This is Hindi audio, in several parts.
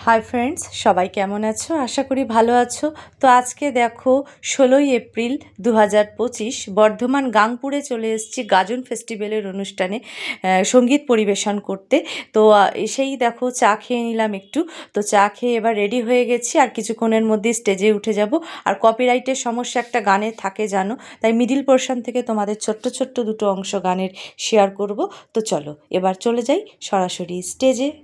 हाय फ्रेंड्स सबाई केमन आछो आशा करी भालो आछो। तो आज के देखो 16 एप्रिल 2025 बर्धमान गांगपुरे चले एसेछि गाजन फेस्टिवैलेर अनुष्ठाने संगीत परिवेशन करते। तो एसेई देखो चा खेये निलाम एकटू। तो चा खेये एबार रेडी हये गेछि आर किछुक्षणेर मধ্যে स्टेजे उठे जाबो। आर कपिराइटेर समस्या एकटा गाने थाके जानो, ताई मिडिल पोर्शन थेके तोमादेर छोट्ट छोट्ट दुटो अंश गानेर शेयार करब। तो चलो एबार चले जाई सरासरि स्टेजे।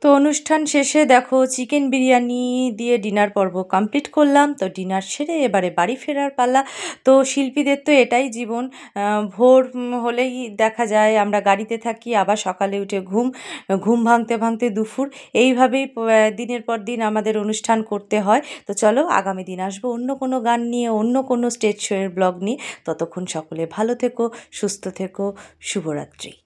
तो अनुष्ठान शेषे देखो चिकेन बिरियानी दिए डिनार पर्व कमप्लीट करलाम। तो डिनार सेरे एबारे बाड़ी फेरार पाला। तो शिल्पीदेर तो एटाई जीवन, भोर होलेई देखा जाय आमरा गाड़ीते थाकी, आबार सकाले उठे घुम भांगते भांगते दुपुर, एइभाবেই दिनेर पर दिन आमादेर अनुष्ठान करते हय। तो चलो आगामी दिन आसबो अन्य कोनो गान निये, अन्य कोनो स्टेज शो एर ब्लग निये। ततक्षण सकले भालो থেকো, सुस्थ থেকো, शुभरात्रि।